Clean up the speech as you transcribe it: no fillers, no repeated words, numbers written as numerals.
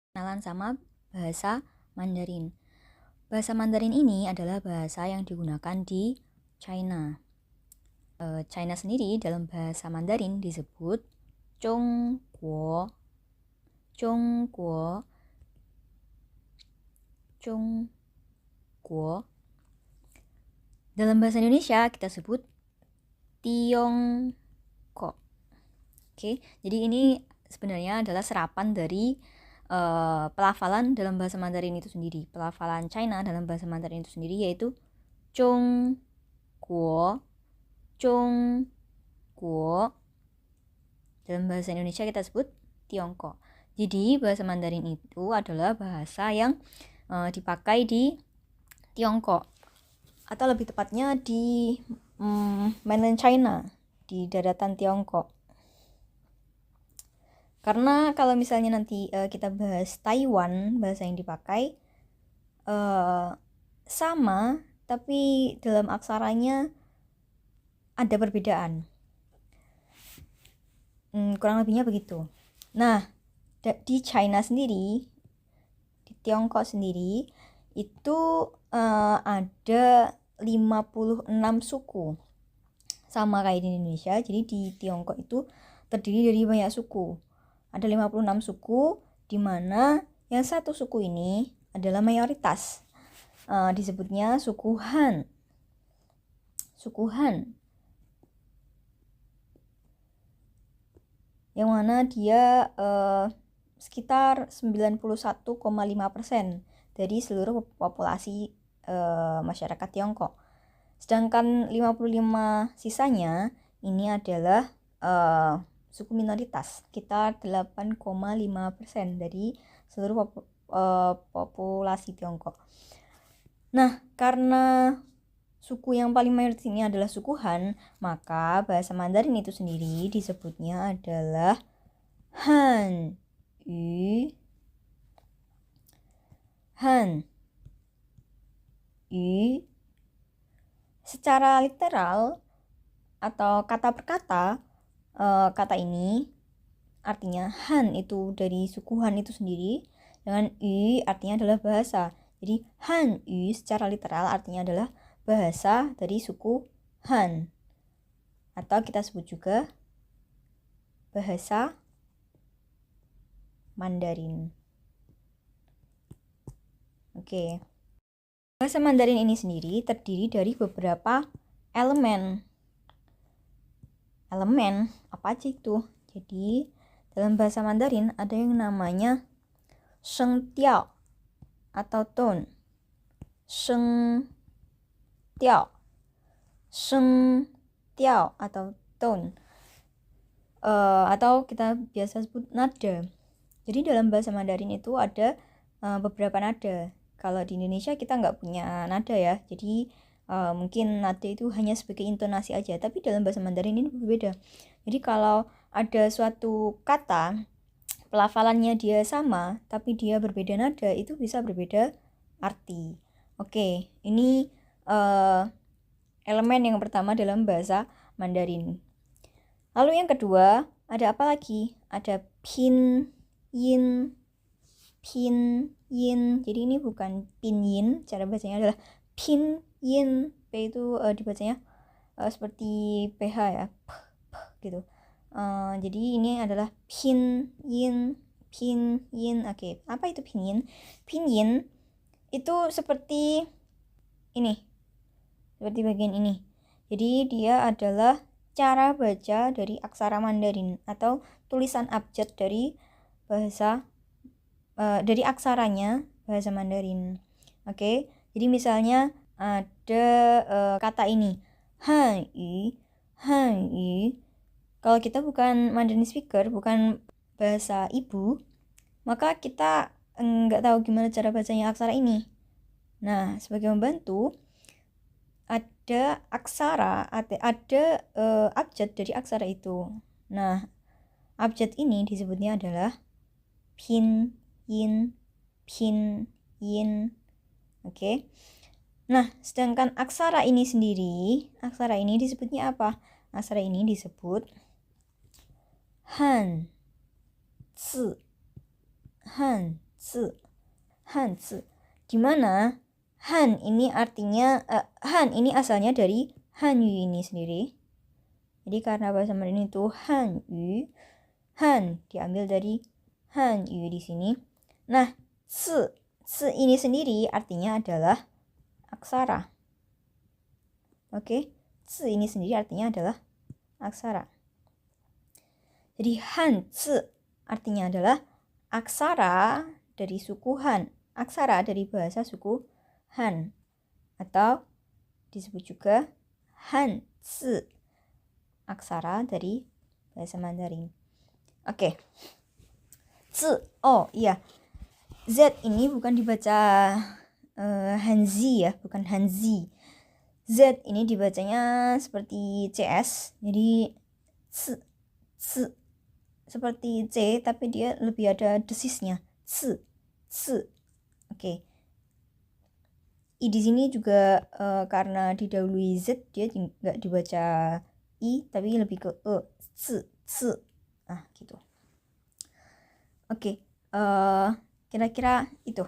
Kenalan sama bahasa Mandarin. Bahasa Mandarin ini adalah bahasa yang digunakan di China. China sendiri dalam bahasa Mandarin disebut Zhongguo, Zhongguo, Zhongguo. Dalam bahasa Indonesia kita sebut Tiongkok. Oke, jadi ini sebenarnya adalah serapan dari pelafalan dalam bahasa Mandarin itu sendiri. Pelafalan China dalam bahasa Mandarin itu sendiri yaitu Zhongguo, Zhongguo. Dalam bahasa Indonesia kita sebut Tiongkok. Jadi bahasa Mandarin itu adalah bahasa yang dipakai di Tiongkok, atau lebih tepatnya di mainland China, di daratan Tiongkok. Karena kalau misalnya nanti kita bahas Taiwan, bahasa yang dipakai sama, tapi dalam aksaranya ada perbedaan. Kurang lebihnya begitu. Nah, di China sendiri, di Tiongkok sendiri, itu ada 56 suku. Sama kayak di Indonesia, jadi di Tiongkok itu terdiri dari banyak suku. Ada 56 suku, di mana yang satu suku ini adalah mayoritas. Disebutnya suku Han. Suku Han. Yang mana dia sekitar 91,5% dari seluruh populasi masyarakat Tiongkok. Sedangkan 55 sisanya ini adalah suku minoritas, sekitar 8,5% dari seluruh populasi Tiongkok. Nah, karena suku yang paling mayoritas ini adalah suku Han, maka bahasa Mandarin itu sendiri disebutnya adalah Han Yu. Han Yu. Secara literal atau kata per kata, kata ini artinya Han itu dari suku Han itu sendiri, dengan Yu artinya adalah bahasa. Jadi Han Yu secara literal artinya adalah bahasa dari suku Han, atau kita sebut juga bahasa Mandarin. Oke. Bahasa Mandarin ini sendiri terdiri dari beberapa elemen. Elemen apa aja itu? Jadi dalam bahasa Mandarin ada yang namanya sheng tiao atau tone. Sheng tiao. Sheng tiao atau tone. Atau kita biasa sebut nada. Jadi dalam bahasa Mandarin itu ada beberapa nada. Kalau di Indonesia kita nggak punya nada ya. Jadi mungkin nada itu hanya sebagai intonasi aja. Tapi dalam bahasa Mandarin ini berbeda. Jadi kalau ada suatu kata pelafalannya dia sama, tapi dia berbeda nada, itu bisa berbeda arti. Oke, ini elemen yang pertama dalam bahasa Mandarin. Lalu yang kedua, ada apa lagi? Ada pinyin. Pinyin. Jadi ini bukan pinyin, cara bacanya adalah pinyin. P itu dibacanya seperti PH ya, gitu. Jadi ini adalah pinyin. Oke, apa itu pinyin? Pinyin itu seperti ini, seperti bagian ini. Jadi dia adalah cara baca dari aksara Mandarin atau tulisan abjad dari bahasa dari aksaranya bahasa Mandarin. Oke, jadi misalnya ada kata ini hanyu. Kalau kita bukan Mandarin speaker, bukan bahasa ibu, maka kita nggak tahu gimana cara bacanya aksara ini. Nah, sebagai membantu, ada aksara, ada abjad dari aksara itu. Nah, abjad ini disebutnya adalah pinyin. Oke. Nah, sedangkan aksara ini sendiri, aksara ini disebutnya apa? Aksara ini disebut han zi. hanzi. Dimana han ini artinya han ini asalnya dari Hanyu ini sendiri. Jadi karena bahasa Mandarin itu Hanyu, han diambil dari Hanyu di sini. Nah, ci ini sendiri artinya adalah aksara. Oke, ci ini sendiri artinya adalah aksara. Jadi hanzi artinya adalah aksara dari suku Han, aksara dari bahasa suku Han, atau disebut juga hanzi, aksara dari bahasa Mandarin. Oke. Oh iya, Z ini bukan dibaca hanzi ya, bukan hanzi. Z ini dibacanya seperti CS, jadi seperti C, tapi dia lebih ada desisnya. Oke. I di sini juga karena didahului Z, dia nggak dibaca I, tapi lebih ke E. Nah, gitu. Oke. Kira-kira itu.